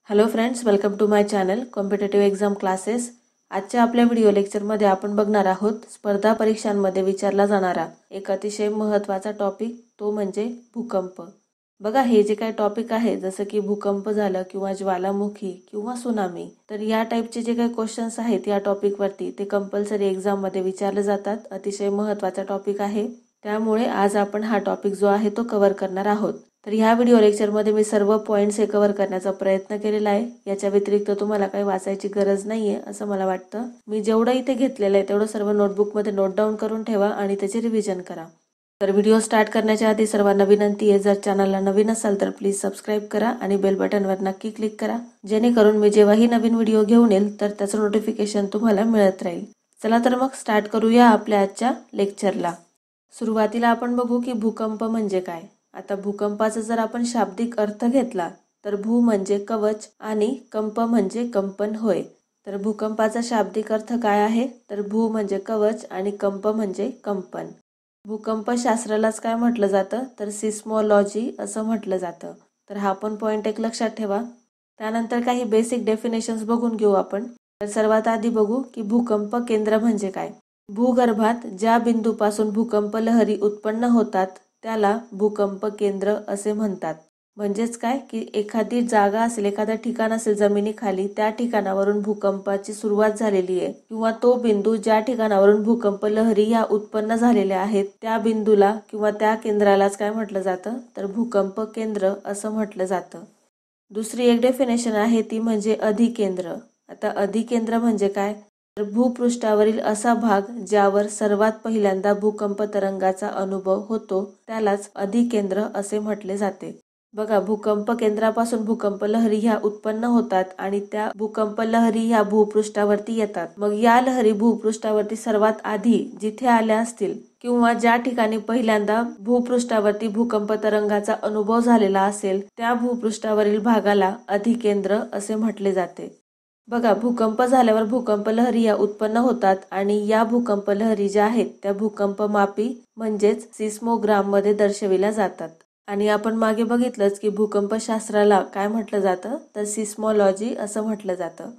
Hello friends, welcome to my channel competitive exam classes. आजच्या आपल्या video लेक्चरमध्ये आपण बघणार आहोत स्पर्धा परीक्षांमध्ये विचारला जाणारा एक अतिशय महत्त्वाचा टॉपिक, तो म्हणजे भूकंप। बघा, हे जे काही टॉपिक आहे, जसं की भूकंप झालं किंवा ज्वालामुखी किंवा सुनामी, तर या टाईपचे जे काही क्वेश्चन्स आहेत या टॉपिकवरती ते कंपल्सरी एक्झाममध्ये विचारले जातात। अतिशय महत्त्वाचा टॉपिक आहे, त्यामुळे आज आपण हा टॉपिक जो आहे तो कव्हर करणार आहोत। तर ह्या व्हिडिओ लेक्चरमध्ये मी सर्व पॉइंट्स हे कव्हर करण्याचा प्रयत्न केलेला आहे। याच्या व्यतिरिक्त तुम्हाला काही वाचायची गरज नाहीये असं मला वाटतं। मी जेवढं इथे घेतलेलं आहे तेवढं सर्व नोटबुकमध्ये नोट डाऊन करून ठेवा आणि त्याचे रिव्हिजन करा। तर व्हिडिओ स्टार्ट करण्याच्या आधी सर्वांना विनंती आहे, जर चॅनलला नवीन असाल तर प्लीज सबस्क्राईब करा आणि बेल बटनवर नक्की क्लिक करा, जेणेकरून मी जेव्हाही नवीन व्हिडिओ घेऊन येईल तर त्याचं नोटिफिकेशन तुम्हाला मिळत राहील। चला तर मग स्टार्ट करूया आपल्या आजच्या लेक्चरला। सुरुवातीला आपण बघू की भूकंप म्हणजे काय। आता भूकंपाचा जर आपण शाब्दिक अर्थ घेतला तर भू म्हणजे कवच आणि कंप म्हणजे कंपन होय। तर भूकंपाचा शाब्दिक अर्थ काय आहे, तर भू म्हणजे कवच आणि कंप म्हणजे कंपन। भूकंप शास्त्रालाच काय म्हटलं जातं, तर सिस्मोलॉजी असं म्हटलं जातं। तर हा पण पॉइंट एक लक्षात ठेवा। त्यानंतर काही बेसिक डेफिनेशन्स बघून घेऊ आपण। तर सर्वात आधी बघू की भूकंप केंद्र म्हणजे काय। भूगर्भात ज्या बिंदूपासून भूकंप लहरी उत्पन्न होतात त्याला भूकंप केंद्र असे म्हणतात। म्हणजेच काय की एखादी जागा असेल, एखादं ठिकाण असेल जमिनीखाली, त्या ठिकाणावरून भूकंपाची सुरुवात झालेली आहे किंवा तो बिंदू ज्या ठिकाणावरून भूकंप लहरी ह्या उत्पन्न झालेल्या आहेत त्या बिंदूला किंवा त्या केंद्रालाच काय म्हटलं जातं, तर भूकंप केंद्र असं म्हटलं जातं। दुसरी एक डेफिनेशन आहे ती म्हणजे अधिकेंद्र। आता अधिकेंद्र म्हणजे काय, तर भूपृष्ठावरील असा भाग ज्यावर सर्वात पहिल्यांदा भूकंप तरंगाचा अनुभव होतो त्यालाच अधिकेंद्र असे म्हटले जाते। बघा, भूकंप केंद्रापासून भूकंप लहरी ह्या उत्पन्न होतात आणि त्या भूकंप लहरी ह्या भूपृष्ठावरती येतात। मग या लहरी भूपृष्ठावरती सर्वात आधी जिथे आल्या असतील किंवा ज्या ठिकाणी पहिल्यांदा भूपृष्ठावरती भूकंप तरंगाचा अनुभव झालेला असेल त्या भूपृष्ठावरील भागाला अधिकेंद्र असे म्हटले जाते। बघा, भूकंप झाल्यावर भूकंप लहरी या उत्पन्न होतात आणि या भूकंप लहरी ज्या आहेत त्या भूकंपमापी म्हणजेच सिस्मोग्राम मध्ये दर्शविल्या जातात। आणि आपण मागे बघितलंच की भूकंप शास्त्राला काय म्हटलं जातं, तर सिस्मोलॉजी असं म्हटलं जातं।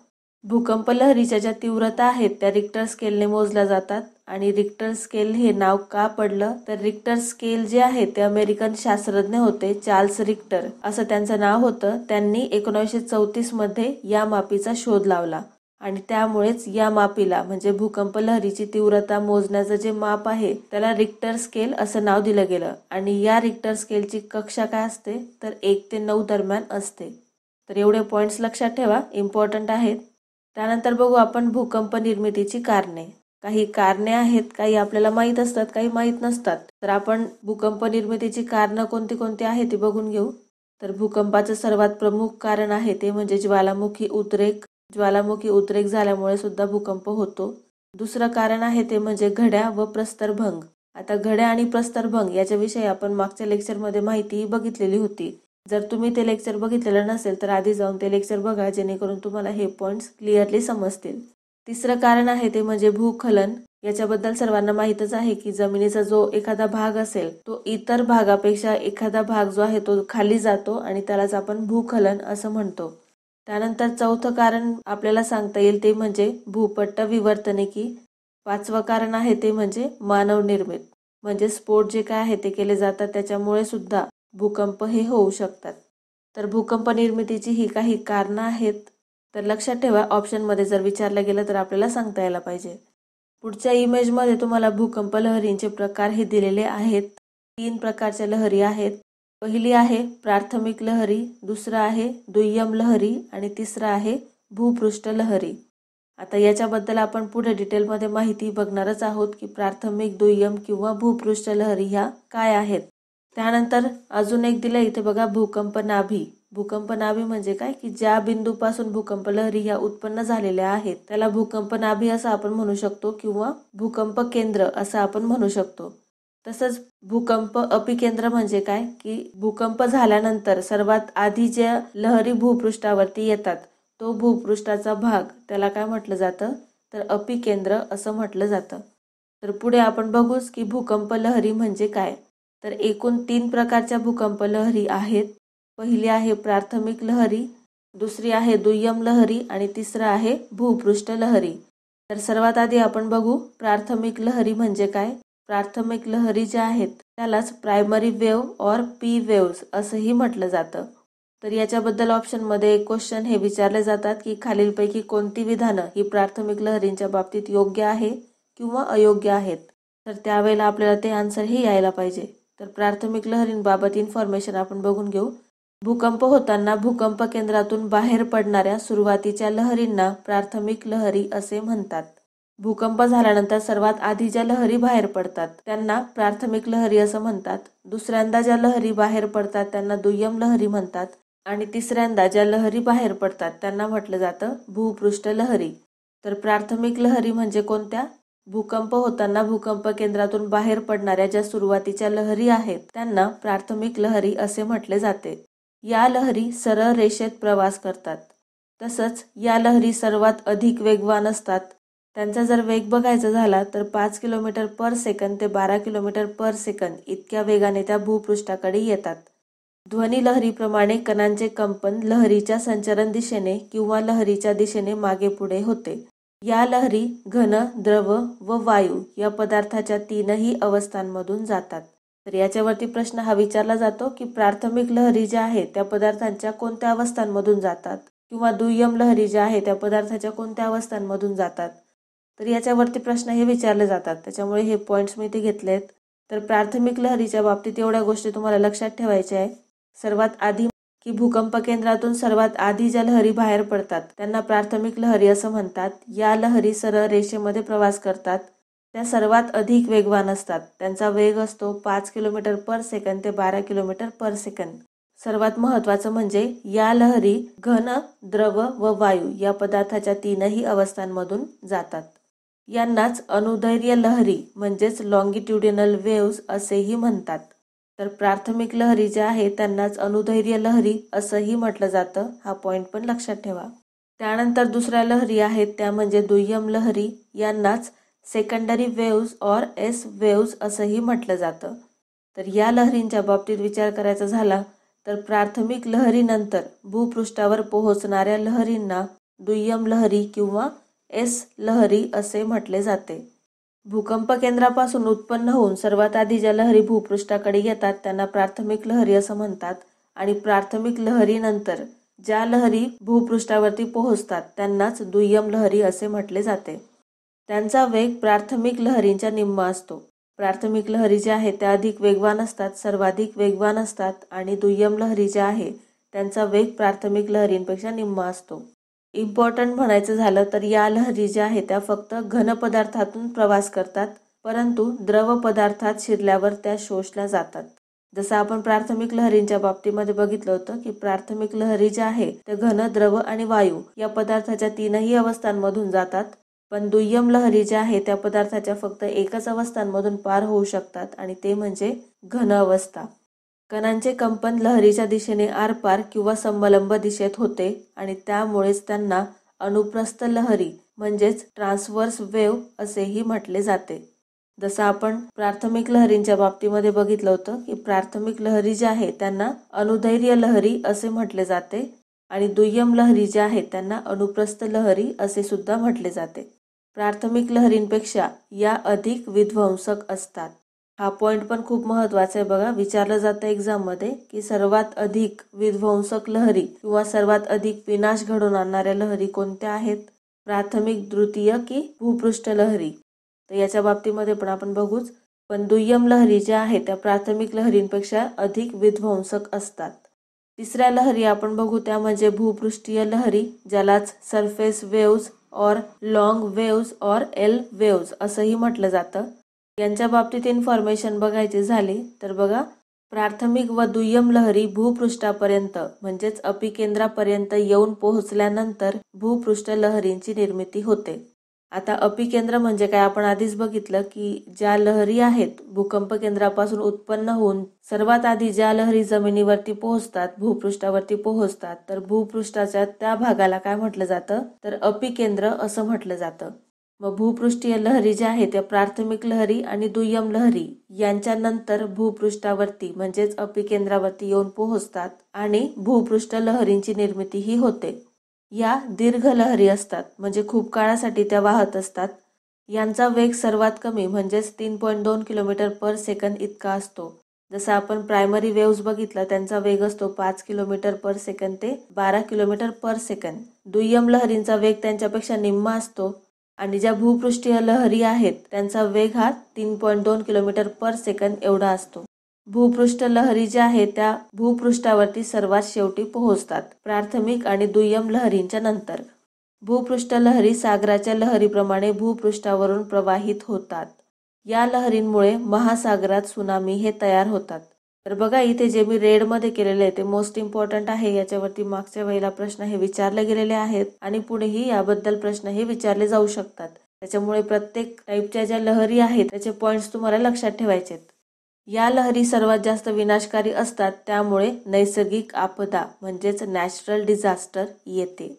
भूकंप लहरीच्या ज्या तीव्रता आहेत त्या रिक्टर स्केलने मोजल्या जातात। आणि रिक्टर स्केल हे नाव का पडलं, तर रिक्टर स्केल जे आहे ते अमेरिकन शास्त्रज्ञ होते, चार्ल्स रिक्टर असं त्यांचं नाव होतं। त्यांनी 1934 मध्ये या मापीचा शोध लावला आणि त्यामुळेच या मापीला म्हणजे भूकंप लहरीची तीव्रता मोजण्याचं जे माप आहे त्याला रिक्टर स्केल असं नाव दिलं गेलं। आणि या रिक्टर स्केलची कक्षा काय असते, तर 1 ते 9 दरम्यान असते। तर एवढे पॉइंट्स लक्षात ठेवा, इम्पॉर्टंट आहेत। त्यानंतर बघू आपण भूकंप निर्मितीची कारणे। काही कारणे आहेत, काही आपल्याला माहीत असतात, काही माहीत नसतात। तर आपण भूकंप निर्मितीची कारणं कोणती कोणती आहेत ती बघून घेऊ। तर भूकंपाचं सर्वात प्रमुख कारण आहे ते म्हणजे ज्वालामुखी उद्रेक। ज्वालामुखी उद्रेक झाल्यामुळे सुद्धा भूकंप होतो। दुसरं कारण आहे ते म्हणजे घड्या व प्रस्तरभंग। आता घड्या आणि प्रस्तरभंग याच्याविषयी आपण मागच्या लेक्चरमध्ये माहिती बघितलेली होती। जर तुम्ही ते लेक्चर बघितलेलं नसेल तर आधी जाऊन ते लेक्चर बघा, जेणेकरून तुम्हाला हे पॉइंट्स क्लिअरली समजतील। तिसरं कारण आहे ते म्हणजे भूस्खलन। याच्याबद्दल सर्वांना माहीतच आहे की जमिनीचा जो एखादा भाग असेल तो इतर भागापेक्षा एखादा भाग जो आहे तो खाली जातो आणि त्यालाच आपण भूस्खलन असं म्हणतो। त्यानंतर चौथं कारण आपल्याला सांगता येईल ते म्हणजे भूपट्ट विवर्तनिकी। पाचवं कारण आहे ते म्हणजे मानव निर्मित, म्हणजे स्फोट जे काय आहे ते केले जातात त्याच्यामुळे सुद्धा भूकंप हे होऊ शकतात। तर भूकंप निर्मितीची ही काही कारणं आहेत। तर लक्षात ठेवा, ऑप्शनमध्ये जर विचारलं गेलं तर आपल्याला सांगता यायला पाहिजे। पुढच्या इमेजमध्ये तुम्हाला भूकंप लहरींचे प्रकार हे दिलेले आहेत। 3 प्रकारच्या लहरी आहेत। पहिली आहे प्राथमिक लहरी, दुसरं आहे दुय्यम लहरी आणि तिसरं आहे भूपृष्ठ लहरी। आता याच्याबद्दल आपण पुढे डिटेलमध्ये माहिती बघणारच आहोत की प्राथमिक, दुय्यम किंवा भूपृष्ठ लहरी ह्या काय आहेत। त्यानंतर अजून एक दिलं इथे बघा, भूकंप नाभी। भूकंप नाभी म्हणजे काय की ज्या बिंदूपासून भूकंप लहरी ह्या उत्पन्न झालेल्या आहेत त्याला भूकंप नाभी असं आपण म्हणू शकतो किंवा भूकंप केंद्र असं आपण म्हणू शकतो। तसंच भूकंप अपिकेंद्र म्हणजे काय की भूकंप झाल्यानंतर सर्वात आधी ज्या लहरी भूपृष्ठावरती येतात तो भूपृष्ठाचा भाग त्याला काय म्हटलं जातं, तर अपिकेंद्र असं म्हटलं जातं। तर पुढे आपण बघूच की भूकंप लहरी म्हणजे काय। तर एकूण 3 प्रकारच्या भूकंप लहरी आहेत। पहिली आहे प्राथमिक लहरी, दुसरी आहे दुय्यम लहरी आणि तिसरं आहे भूपृष्ठ लहरी. तर सर्वात आधी आपण बघू प्राथमिक लहरी म्हणजे काय. प्राथमिक लहरी ज्या आहेत त्यालाच प्रायमरी वेव्ह और पी वेव्स असंही म्हटलं जातं. तर याच्याबद्दल ऑप्शनमध्ये एक क्वेश्चन हे विचारले जातात की खालीलपैकी कोणती विधानं ही प्राथमिक लहरींच्या बाबतीत योग्य आहे किंवा अयोग्य आहेत. तर त्यावेळेला आपल्याला ते आन्सरही यायला पाहिजे. तर प्राथमिक लहरींबाबत इन्फॉर्मेशन आपण बघून घेऊ. भूकंप होताना भूकंप केंद्रातून बाहेर पडणाऱ्या सुरुवातीच्या लहरींना प्राथमिक लहरी असे म्हणतात. भूकंप झाल्यानंतर सर्वात आधी ज्या लहरी बाहेर पडतात त्यांना प्राथमिक लहरी असं म्हणतात. दुसऱ्यांदा ज्या लहरी बाहेर पडतात त्यांना दुय्यम लहरी म्हणतात आणि तिसऱ्यांदा ज्या लहरी बाहेर पडतात त्यांना म्हटलं जातं भूपृष्ठ लहरी. तर प्राथमिक लहरी म्हणजे कोणत्या. भूकंप होताना भूकंप केंद्रातून बाहेर पडणाऱ्या ज्या सुरुवातीच्या लहरी आहेत त्यांना प्राथमिक लहरी असे म्हटले जाते. या लहरी सरळ रेषेत प्रवास करतात. तसंच या लहरी सर्वात अधिक वेगवान असतात. त्यांचा जर वेग बघायचा झाला तर 5 किलोमीटर पर सेकंद ते 12 किलोमीटर पर सेकंद इतक्या वेगाने त्या भूपृष्ठाकडे येतात. ध्वनी लहरीप्रमाणे कणांचे कंपन लहरीच्या संचरण दिशेने किंवा लहरीच्या दिशेने मागे पुढे होते. या लहरी घन, द्रव व वायू या पदार्थाच्या तीनही अवस्थांमधून जातात. तर याच्यावरती प्रश्न हा विचारला जातो की प्राथमिक लहरी ज्या आहेत त्या पदार्थांच्या कोणत्या अवस्थांमधून जातात किंवा दुय्यम लहरी ज्या आहेत त्या पदार्थाच्या कोणत्या अवस्थांमधून जातात. तर याच्यावरती प्रश्न हे विचारले जातात, त्याच्यामुळे हे पॉईंट्स मी इथे घेतलेत. तर प्राथमिक लहरीच्या बाबतीत एवढ्या गोष्टी तुम्हाला लक्षात ठेवायच्या आहे. सर्वात आधी की भूकंप केंद्रातून सर्वात आधी ज्या लहरी बाहेर पडतात त्यांना प्राथमिक लहरी असं म्हणतात. या लहरी सरळ रेषेमध्ये प्रवास करतात. त्या सर्वात अधिक वेगवान असतात. त्यांचा वेग असतो 5 किलोमीटर पर सेकंद ते 12 किलोमीटर पर सेकंद. सर्वात महत्त्वाचं म्हणजे या लहरी घन, द्रव व वायू या पदार्थाच्या तीनही अवस्थांमधून जातात. यांनाच अनुदैर्घ्य लहरी म्हणजेच लॉंगिट्युडिनल वेव्स असेही म्हणतात. तर प्राथमिक लहरी ज्या आहेत त्यांनाच अनुदैर्घ्य लहरी असंही म्हटलं जातं. हा पॉईंट पण लक्षात ठेवा. त्यानंतर दुसऱ्या लहरी आहेत त्या म्हणजे दुय्यम लहरी. यांनाच सेकंडरी वेव्स और एस वेव्स असंही म्हटलं जातं. तर या लहरींच्या बाबतीत विचार करायचा झाला तर प्राथमिक लहरीनंतर भूपृष्ठावर पोहोचणाऱ्या लहरींना दुय्यम लहरी किंवा एस लहरी असे म्हटले जाते. भूकंप केंद्रापासून उत्पन्न होऊन सर्वात आधी ज्या लहरी भूपृष्ठाकडे येतात त्यांना प्राथमिक लहरी असं म्हणतात आणि प्राथमिक लहरीनंतर ज्या लहरी भूपृष्ठावरती पोहोचतात त्यांनाच दुय्यम लहरी असे म्हटले जाते. त्यांचा वेग प्राथमिक लहरींच्या निम्मा असतो. प्राथमिक लहरी ज्या आहेत त्या अधिक वेगवान असतात, सर्वाधिक वेगवान असतात आणि दुय्यम लहरी ज्या आहे त्यांचा वेग प्राथमिक लहरींपेक्षा निम्मा असतो. इम्पॉर्टंट म्हणायचं झालं तर या लहरी ज्या आहेत त्या फक्त घन पदार्थातून प्रवास करतात, परंतु द्रव पदार्थात शिरल्यावर त्या शोषल्या जातात. जसं आपण प्राथमिक लहरींच्या बाबतीमध्ये बघितलं होतं की प्राथमिक लहरी ज्या आहे त्या घन, द्रव आणि वायू या पदार्थाच्या तीनही अवस्थांमधून जातात. पण दुय्यम लहरी ज्या आहे त्या पदार्थाच्या फक्त एकच अवस्थांमधून पार होऊ शकतात आणि ते म्हणजे घन अवस्था. कणांचे कंपन लहरीच्या दिशेने आरपार किंवा समलंब दिशेत होते आणि त्यामुळेच त्यांना अनुप्रस्थ लहरी म्हणजेच ट्रान्सव्हर्स वेव्ह असेही म्हटले जाते. जसं आपण प्राथमिक लहरींच्या बाबतीमध्ये बघितलं होतं की प्राथमिक लहरी ज्या आहेत त्यांना अनुदैर्घ्य लहरी असे म्हटले जाते आणि दुय्यम लहरी ज्या आहेत त्यांना अनुप्रस्थ लहरी असे सुद्धा म्हटले जाते. प्राथमिक लहरींपेक्षा या अधिक विध्वंसक असतात. हा पॉईंट पण खूप महत्त्वाचा आहे बघा. विचारलं जातं एक्झाममध्ये की सर्वात अधिक विध्वंसक लहरी किंवा सर्वात अधिक विनाश घडवून आणणाऱ्या लहरी कोणत्या आहेत, प्राथमिक, द्वितीय की भूपृष्ठ लहरी. तर याच्या बाबतीमध्ये पण आपण बघूच. पण दुय्यम लहरी ज्या आहेत त्या प्राथमिक लहरींपेक्षा अधिक विध्वंसक असतात. तिसऱ्या लहरी आपण बघू त्या म्हणजे भूपृष्ठीय लहरी, ज्यालाच सरफेस वेव्स और लॉंग वेव्स और एल वेव्स असंही म्हटलं जातं. यांच्या बाबतीत इन्फॉर्मेशन बघायची झाली तर बघा, प्राथमिक व दुय्यम लहरी भूपृष्ठापर्यंत म्हणजेच अपिकेंद्रापर्यंत येऊन पोहोचल्यानंतर भूपृष्ठ लहरींची निर्मिती होते. आता अपिकेंद्र म्हणजे काय आपण आधीच बघितलं की ज्या लहरी आहेत भूकंप केंद्रापासून उत्पन्न होऊन सर्वात आधी ज्या लहरी जमिनीवरती पोहोचतात, भूपृष्ठावरती पोहोचतात, तर भूपृष्ठाच्या त्या भागाला काय म्हटलं जातं तर अपिकेंद्र असं म्हटलं जातं. मग भूपृष्ठीय लहरी ज्या आहेत त्या प्राथमिक लहरी आणि दुय्यम लहरी यांच्यानंतर भूपृष्ठावरती म्हणजेच अपिकेंद्रावरती येऊन पोहोचतात आणि भूपृष्ठ लहरींची निर्मिती ही होते. या दीर्घ लहरी असतात म्हणजे खूप काळासाठी त्या वाहत असतात. यांचा वेग सर्वात कमी म्हणजेच 3.2 किलोमीटर पर सेकंद इतका असतो. जसं आपण प्रायमरी वेव्स बघितलं त्यांचा वेग असतो 5 किलोमीटर पर सेकंद ते 12 किलोमीटर पर सेकंद. दुय्यम लहरींचा वेग त्यांच्यापेक्षा निम्मा असतो आणि ज्या भूपृष्ठीय लहरी आहेत त्यांचा वेग हा 3.2 किलोमीटर पर सेकंद एवढा असतो. भूपृष्ठ लहरी ज्या आहेत त्या भूपृष्ठावरती सर्वात शेवटी पोहोचतात प्राथमिक आणि दुय्यम लहरींच्या नंतर. भूपृष्ठ लहरी सागराच्या लहरीप्रमाणे भूपृष्ठावरून प्रवाहित होतात. या लहरींमुळे महासागरात सुनामी हे तयार होतात. तर बघा इथे जे मी रेडमध्ये केलेले आहे ते मोस्ट इम्पॉर्टंट आहे. याच्यावरती मागच्या वेळेला प्रश्न हे विचारले गेलेले आहेत आणि पुढेही याबद्दल प्रश्न हे विचारले जाऊ शकतात. त्याच्यामुळे प्रत्येक टाईपच्या ज्या लहरी आहेत त्याचे पॉइंट्स तुम्हाला लक्षात ठेवायचे. या लहरी सर्वात जास्त विनाशकारी असतात त्यामुळे नैसर्गिक आपदा म्हणजेच नॅचरल डिझास्टर येते.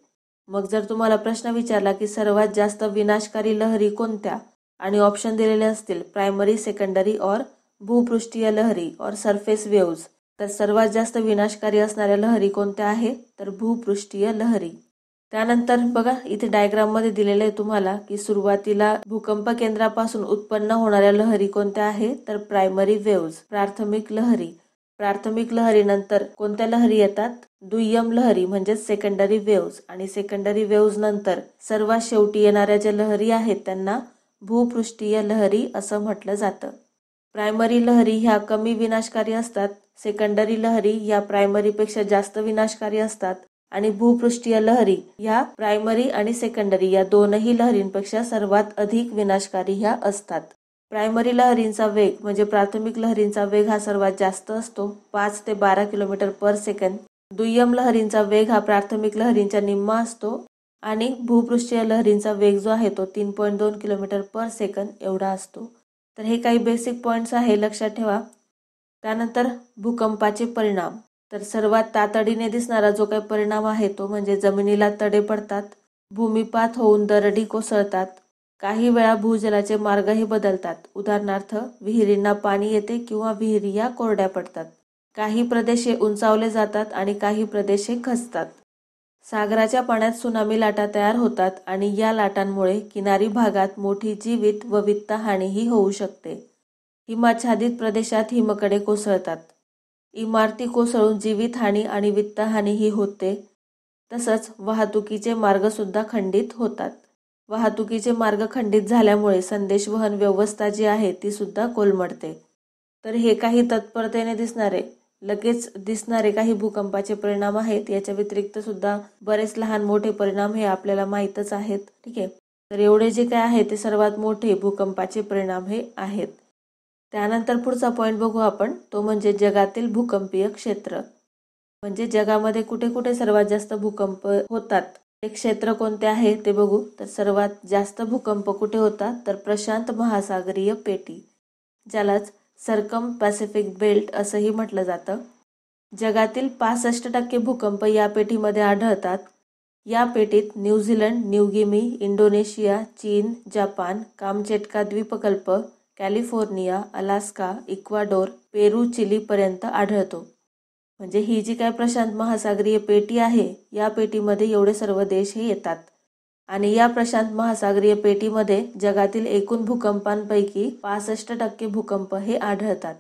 मग जर तुम्हाला प्रश्न विचारला की सर्वात जास्त विनाशकारी लहरी कोणत्या आणि ऑप्शन दिलेले असतील प्रायमरी, सेकंडरी और भूपृष्ठीय लहरी और सरफेस वेव्स, तर सर्वात जास्त विनाशकारी असणाऱ्या लहरी कोणत्या आहे तर भूपृष्ठीय लहरी. त्यानंतर बघा इथे डायग्राममध्ये दिलेले आहे तुम्हाला की सुरुवातीला भूकंप केंद्रापासून उत्पन्न होणाऱ्या लहरी कोणत्या आहे तर प्रायमरी वेव्स, प्राथमिक लहरी. प्राथमिक लहरीनंतर कोणत्या लहरी येतात दुय्यम लहरी म्हणजे सेकंडरी वेव्स आणि सेकंडरी वेव्स नंतर सर्वात शेवटी येणाऱ्या ज्या लहरी आहेत त्यांना भूपृष्ठीय लहरी असं म्हटलं जातं. प्रायमरी लहरी ह्या कमी विनाशकारी असतात, सेकंडरी लहरी ह्या प्रायमरीपेक्षा जास्त विनाशकारी असतात आणि भूपृष्ठीय लहरी ह्या प्रायमरी आणि सेकंडरी या दोनही लहरींपेक्षा सर्वात अधिक विनाशकारी ह्या असतात. प्रायमरी लहरींचा वेग म्हणजे प्राथमिक लहरींचा वेग हा सर्वात जास्त असतो 5 ते 12 किलोमीटर पर सेकंद. दुय्यम लहरींचा वेग हा प्राथमिक लहरींच्या निम्मा असतो आणि भूपृष्ठीय लहरींचा वेग जो आहे तो 3.2 किलोमीटर पर सेकंद एवढा असतो. तर हे काही बेसिक पॉइंट्स आहे लक्षात ठेवा. त्यानंतर भूकंपाचे परिणाम. तर सर्वात तातडीने दिसणारा जो काही परिणाम आहे तो म्हणजे जमिनीला तडे पडतात, भूमिपात होऊन दरडी कोसळतात, काही वेळा भूजलाचे मार्गही बदलतात. उदाहरणार्थ विहिरींना पाणी येते किंवा विहिरी या कोरड्या पडतात. काही प्रदेश हे उंचावले जातात आणि काही प्रदेश हे खचतात. सागराच्या पाण्यात सुनामी लाटा तयार होतात आणि या लाटांमुळे किनारी भागात मोठी जीवित व वित्त हानीही होऊ शकते. हिमाच्छादित प्रदेशात हिमकडे कोसळतात. इमारती कोसळून जीवितहानी आणि वित्तहानीही होते. तसंच वाहतुकीचे मार्ग सुद्धा खंडित होतात. वाहतुकीचे मार्ग खंडित झाल्यामुळे संदेशवहन व्यवस्था जी आहे ती सुद्धा कोलमडते. तर हे काही तत्परतेने दिसणारे लगेच दिसणारे काही भूकंपाचे परिणाम आहेत. याच्या व्यतिरिक्त सुद्धा बरेच लहान मोठे परिणाम हे आपल्याला माहीतच आहेत. ठीक आहे, तर एवढे जे काय आहे ते सर्वात मोठे भूकंपाचे परिणाम हे आहेत. त्यानंतर पुढचा पॉईंट बघू आपण, तो म्हणजे जगातील भूकंपीय क्षेत्र. म्हणजे जगामध्ये कुठे कुठे सर्वात जास्त भूकंप होतात ते क्षेत्र कोणते आहे ते बघू. तर सर्वात जास्त भूकंप कुठे होतात तर प्रशांत महासागरीय पेटी, ज्यालाच सर्कम पॅसिफिक बेल्ट असंही म्हटलं जातं. जगातील 65% भूकंप या पेटीमध्ये आढळतात. या पेटीत न्यूझीलंड, न्यूगिनी, इंडोनेशिया, चीन, जपान, कामचेटका द्वीपकल्प, कॅलिफोर्निया, अलास्का, इक्वाडोर, पेरू, चिलीपर्यंत आढळतो. म्हणजे ही जी काय प्रशांत महासागरीय पेटी आहे या पेटीमध्ये एवढे सर्व देश हे येतात आणि या प्रशांत महासागरीय पेटीमध्ये जगातील एकूण भूकंपांपैकी 65% भूकंप हे आढळतात.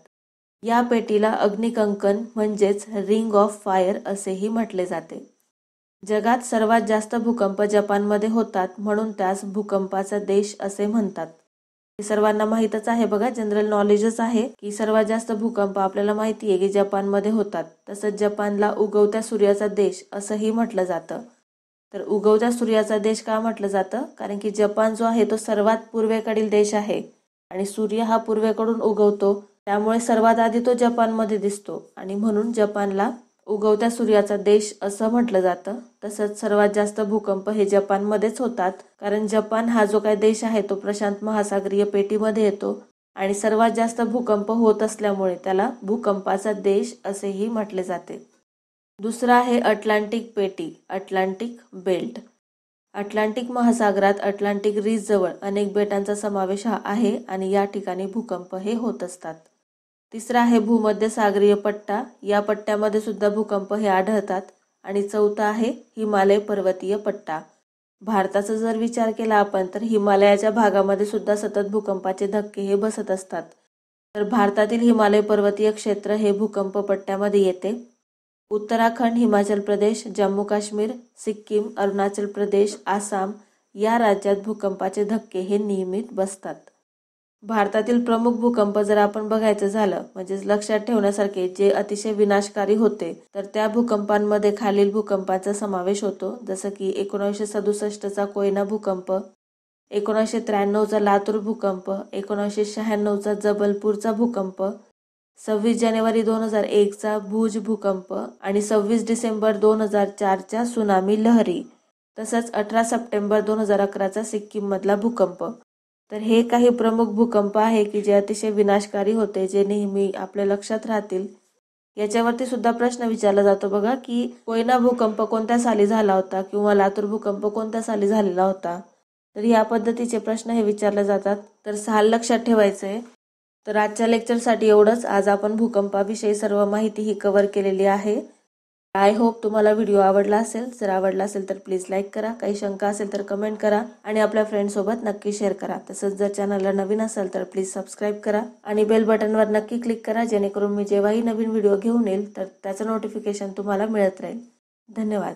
या पेटीला अग्निकंकण म्हणजेच रिंग ऑफ फायर असेही म्हटले जाते. जगात सर्वात जास्त भूकंप जपानमध्ये होतात म्हणून त्यास भूकंपाचा देश असे म्हणतात. हे सर्वांना माहीतच आहे बघा, जनरल नॉलेजच आहे की सर्वात जास्त भूकंप आपल्याला माहिती आहे की जपानमध्ये होतात. तसंच जपानला उगवत्या सूर्याचा देश असंही म्हटलं जातं. तर उगवत्या सूर्याचा देश का म्हटलं जातं कारण की जपान जो आहे तो सर्वात पूर्वेकडील देश आहे आणि सूर्य हा पूर्वेकडून उगवतो, त्यामुळे सर्वात आधी तो जपानमध्ये दिसतो आणि म्हणून जपानला उगवत्या सूर्याचा देश असं म्हटलं जातं. तसंच सर्वात जास्त भूकंप हे जपानमध्येच होतात कारण जपान हा जो काही देश आहे तो प्रशांत महासागरीय पेटीमध्ये येतो आणि सर्वात जास्त भूकंप होत असल्यामुळे त्याला भूकंपाचा देश असेही म्हटले जाते. दुसरा आहे अटलांटिक पेटी, अटलांटिक बेल्ट. अटलांटिक महासागरात अटलांटिक रिज जवळ अनेक बेटांचा समावेश आहे आणि या ठिकाणी भूकंप हे होत असतात. तिसरा आहे भूमध्यसागरीय पट्टा. या पट्ट्यामध्ये सुद्धा भूकंप हे आढळतात. आणि चौथा आहे हिमालय पर्वतीय पट्टा. भारताचा जर विचार केला आपण तर हिमालयाच्या भागामध्ये सुद्धा सतत भूकंपाचे धक्के हे बसत असतात. तर भारतातील हिमालय पर्वतीय क्षेत्र हे भूकंप पट्ट्यामध्ये येते. उत्तराखंड, हिमाचल प्रदेश, जम्मू काश्मीर, सिक्कीम, अरुणाचल प्रदेश, आसाम या राज्यात भूकंपाचे धक्के हे नियमित बसतात. भारतातील प्रमुख भूकंप जर आपण बघायचं झालं म्हणजे लक्षात ठेवण्यासारखे जे अतिशय विनाशकारी होते तर त्या भूकंपांमध्ये खालील भूकंपाचा समावेश होतो. जसं की 1967चा कोयना भूकंप, 1993चा लातूर भूकंप, 1996चा जबलपूरचा भूकंप, 26 जानेवारी 2001चा भुज भूकंप आणि 26 डिसेंबर 2004च्या सुनामी लहरी, तसंच 18 सप्टेंबर 2011चा सिक्कीममधला भूकंप. तर हे काही प्रमुख भूकंप आहे की जे अतिशय विनाशकारी होते, जे नेहमी आपल्या लक्षात राहतील. याच्यावरती सुद्धा प्रश्न विचारला जातो बघा की कोयना भूकंप कोणत्या साली झाला होता किंवा लातूर भूकंप कोणत्या साली झालेला होता. तर या पद्धतीचे प्रश्न हे विचारले जातात. तर साल लक्षात ठेवायचं आहे. तर आजच्या लेक्चरसाठी एवढंच. आज आपण भूकंपाविषयी सर्व माहिती ही कव्हर केलेली आहे. आय होप तुम्हाला व्हिडिओ आवडला असेल. जर आवडला असेल तर प्लीज लाईक करा. काही शंका असेल तर कमेंट करा आणि आपल्या फ्रेंड्ससोबत नक्की शेअर करा. तसंच जर चॅनलला नवीन असाल तर प्लीज सबस्क्राईब करा आणि बेल बटनवर नक्की क्लिक करा जेणेकरून मी जेव्हाही नवीन व्हिडिओ घेऊन येईल तर त्याचं नोटिफिकेशन तुम्हाला मिळत राहील. धन्यवाद.